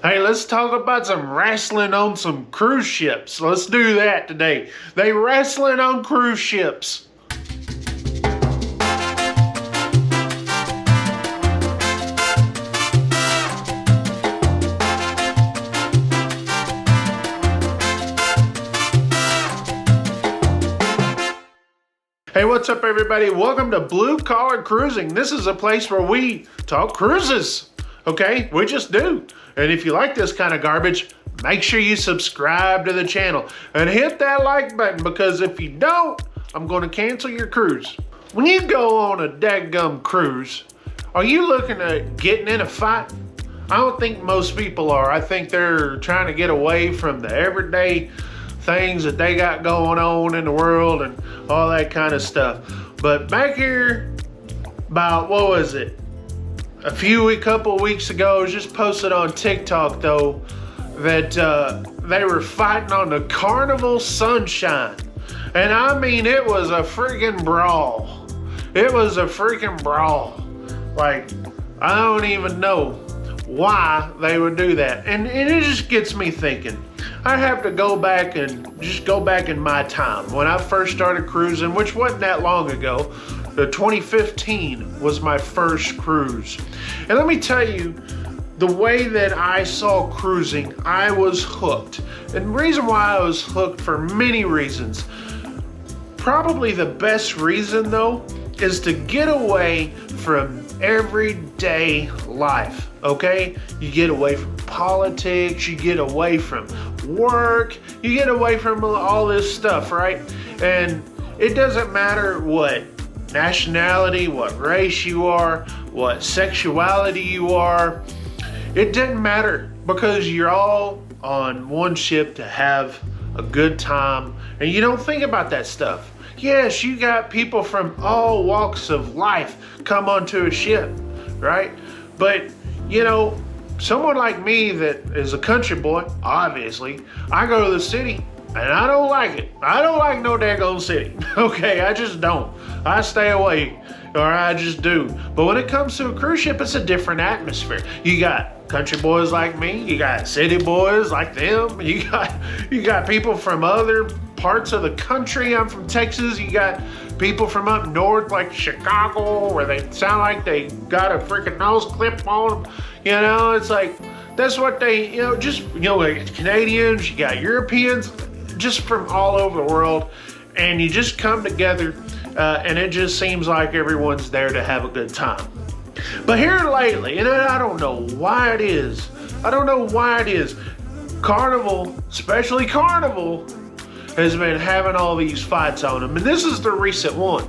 Hey, let's talk about some wrestling on some cruise ships. Let's do that today. They wrestling on cruise ships. Hey, what's up everybody? Welcome to Blue Collar Cruising. This is a place where we talk cruises. Okay, we just do. And if you like this kind of garbage, make sure you subscribe to the channel and hit that like button, because if you don't, I'm going to cancel your cruise. When you go on a dadgum cruise, are you looking at getting in a fight? I don't think most people are. I think they're trying to get away from the everyday things that they got going on in the world and all that kind of stuff. But back here, about, what was it? A couple of weeks ago, it was just posted on TikTok though, that they were fighting on the Carnival Sunshine. And I mean, it was a freaking brawl. It was a freaking brawl. Like, I don't even know why they would do that. And it just gets me thinking. I have to go back in my time when I first started cruising, which wasn't that long ago. 2015 was my first cruise. And let me tell you, the way that I saw cruising, I was hooked. And the reason why I was hooked, for many reasons. Probably the best reason though, is to get away from everyday life, okay? You get away from politics, you get away from work, you get away from all this stuff, right? And it doesn't matter what nationality, what race you are, what sexuality you are. It doesn't matter, because you're all on one ship to have a good time, and you don't think about that stuff. Yes, you got people from all walks of life come onto a ship, right? But, you know, someone like me that is a country boy, obviously, I go to the city and I don't like it. I don't like no daggone city. Okay, I just don't. I stay away, or I just do. But when it comes to a cruise ship, it's a different atmosphere. You got country boys like me, you got city boys like them, you got people from other parts of the country. I'm from Texas. You got people from up north like Chicago, where they sound like they got a freaking nose clip on them. You know, it's like, that's what they, like Canadians, you got Europeans, just from all over the world, and you just come together, and it just seems like everyone's there to have a good time. But here lately, and I don't know why it is, Carnival, especially Carnival, has been having all these fights on them. And this is the recent one.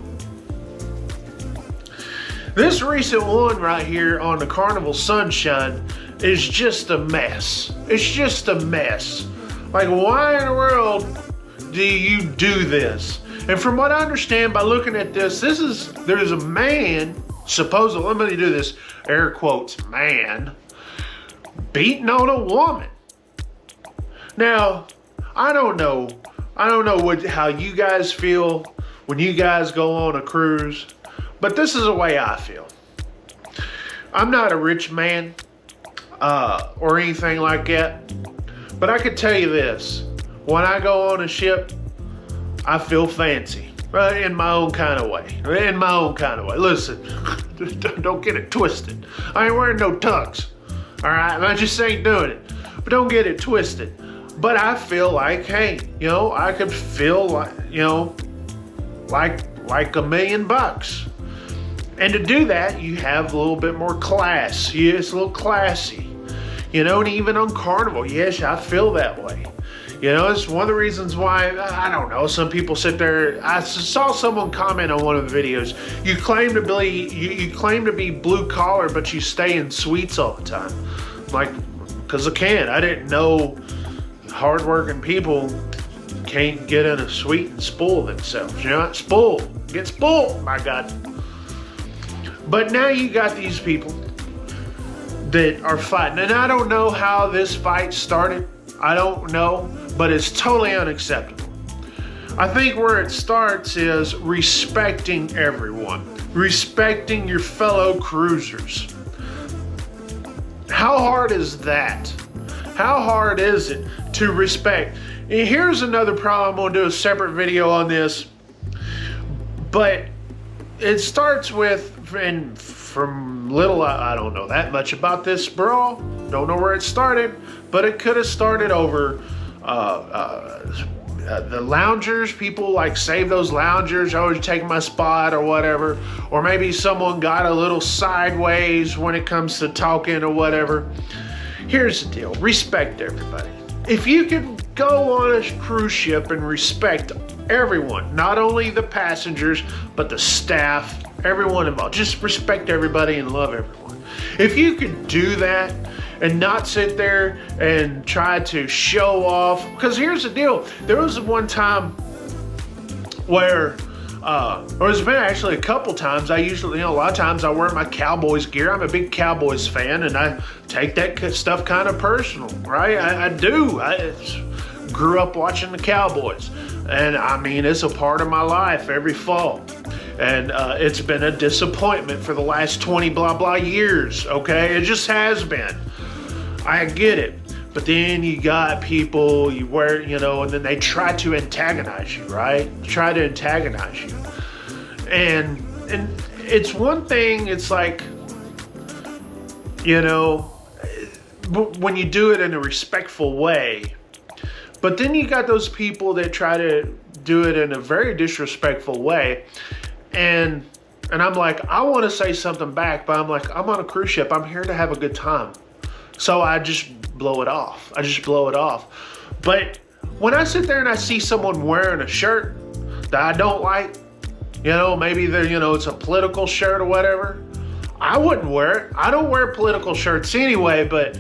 This recent one right here on the Carnival Sunshine is just a mess. It's just a mess. Like, why in the world do you do this? And from what I understand by looking at this, there's a man, supposedly, let me do this, air quotes, man, beating on a woman. Now, I don't know how you guys feel when you guys go on a cruise, but this is the way I feel. I'm not a rich man or anything like that, but I could tell you this. When I go on a ship, I feel fancy, in my own kind of way. Listen, don't get it twisted. I ain't wearing no tux, all right? I just ain't doing it, but don't get it twisted. But I feel like, hey, I could feel like, like $1 million. And to do that, you have a little bit more class. Yeah, it's a little classy. And even on Carnival, yes, I feel that way. It's one of the reasons why, I don't know, some people sit there. I saw someone comment on one of the videos. You claim to be blue collar, but you stay in suites all the time. Like, because I can. I didn't know hardworking people can't get in a suite and spoil themselves. Get spoiled, my God. But now you got these people that are fighting, and I don't know how this fight started. I don't know, but it's totally unacceptable. I think where it starts is respecting everyone, respecting your fellow cruisers. How hard is that? How hard is it to respect? And here's another problem. I'm gonna do a separate video on this, but it starts with, and from little, I don't know that much about this brawl. Don't know where it started, but it could have started over the loungers. People like save those loungers, always taking my spot or whatever. Or maybe someone got a little sideways when it comes to talking or whatever. Here's the deal, respect everybody. If you can go on a cruise ship and respect everyone, not only the passengers, but the staff, everyone involved, just respect everybody and love everyone. If you could do that and not sit there and try to show off, because here's the deal, there was one time where, or there's been actually a couple times, I usually, a lot of times I wear my Cowboys gear. I'm a big Cowboys fan, and I take that stuff kind of personal, right? I do. I grew up watching the Cowboys, and I mean, it's a part of my life every fall. And it's been a disappointment for the last 20 blah blah years, okay? It just has been. I get it. But then you got people, you wear, and then they try to antagonize you, right? Try to antagonize you. And it's one thing, it's like, when you do it in a respectful way. But then you got those people that try to do it in a very disrespectful way. And I'm like, I want to say something back, but I'm like, I'm on a cruise ship. I'm here to have a good time. So I just blow it off. But when I sit there and I see someone wearing a shirt that I don't like, maybe they're, it's a political shirt or whatever, I wouldn't wear it. I don't wear political shirts anyway, but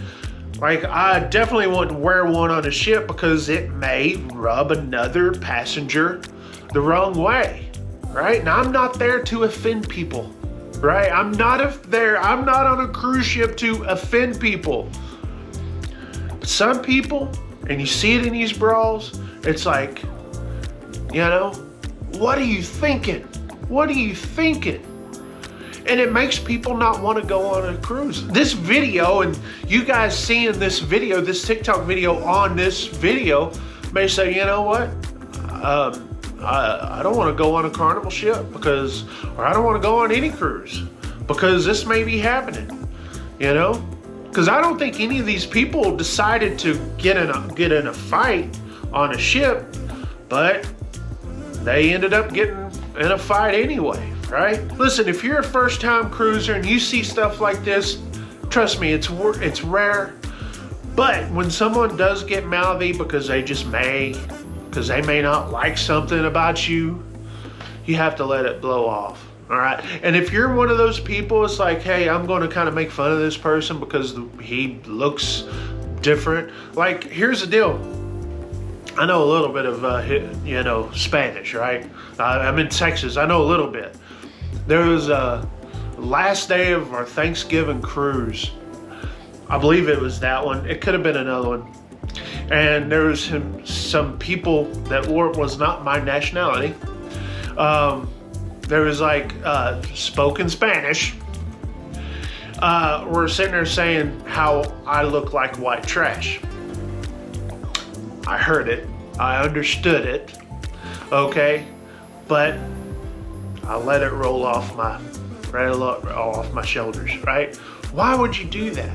like, I definitely wouldn't wear one on a ship because it may rub another passenger the wrong way, right? And I'm not there to offend people, right? I'm not on a cruise ship to offend people. But some people, and you see it in these brawls, it's like, what are you thinking? What are you thinking? And it makes people not want to go on a cruise. This video, and you guys seeing this video, this TikTok video on this video, may say, you know what? I don't want to go on a Carnival ship or I don't want to go on any cruise because this may be happening, Because I don't think any of these people decided to get in a fight on a ship, but they ended up getting in a fight anyway. Right? Listen, if you're a first-time cruiser and you see stuff like this, trust me, it's rare. But when someone does get mouthy because they may not like something about you, you have to let it blow off. All right? And if you're one of those people, it's like, hey, I'm going to kind of make fun of this person because he looks different. Like, here's the deal. I know a little bit of, Spanish, right? I'm in Texas. I know a little bit. There was a last day of our Thanksgiving cruise. I believe it was that one. It could have been another one. And there was some people that was not my nationality. There was like spoken Spanish. We're sitting there saying how I look like white trash. I heard it. I understood it. Okay, but I let it roll off my shoulders, right? Why would you do that,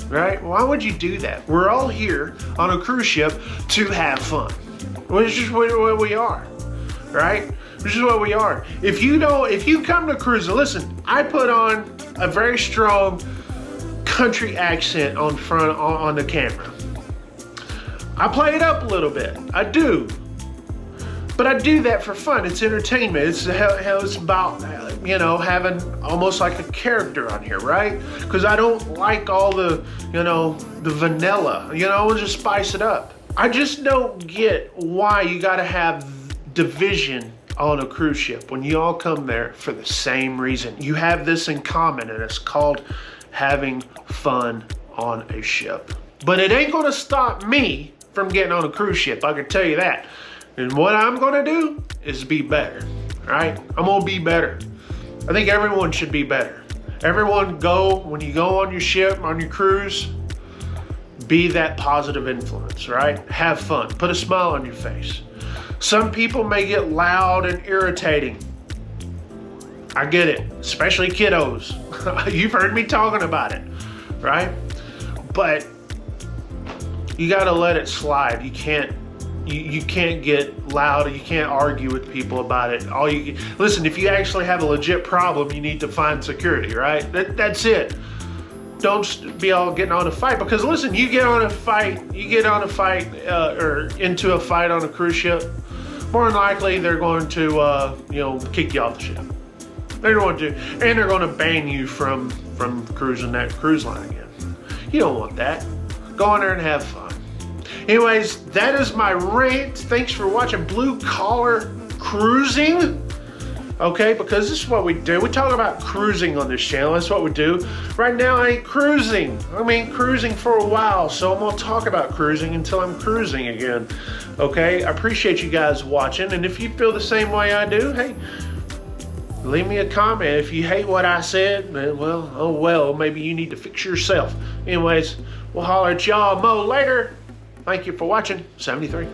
right? Why would you do that? We're all here on a cruise ship to have fun. Which is what we are, right? Which is what we are. If you come to cruising, listen, I put on a very strong country accent on the camera. I play it up a little bit. I do. But I do that for fun. It's entertainment. It's about, having almost like a character on here, right? Because I don't like all the vanilla. We'll just spice it up. I just don't get why you got to have division on a cruise ship when you all come there for the same reason. You have this in common, and it's called having fun on a ship. But it ain't going to stop me from getting on a cruise ship. I can tell you that. And what I'm going to do is be better, right? I'm going to be better. I think everyone should be better. When you go on your ship, on your cruise, be that positive influence, right? Have fun, put a smile on your face. Some people may get loud and irritating. I get it, especially kiddos. You've heard me talking about it, right? But you gotta let it slide. You can't get loud. You can't argue with people about it. Listen, if you actually have a legit problem, you need to find security, right? That's it. Don't be all getting on a fight, because listen, you get on a fight or into a fight on a cruise ship, more than likely they're going to kick you off the ship. They're going to, and they're going to ban you from cruising that cruise line again. You don't want that. Go on there and have fun. Anyways, that is my rant. Thanks for watching Blue Collar Cruising. Okay, because this is what we do. We talk about cruising on this channel. That's what we do. Right now, I ain't cruising. I mean, cruising for a while, so I'm gonna talk about cruising until I'm cruising again. Okay, I appreciate you guys watching, and if you feel the same way I do, hey, leave me a comment. If you hate what I said, then, well, oh well, maybe you need to fix yourself. Anyways, we'll holler at y'all mo later. Thank you for watching. 73.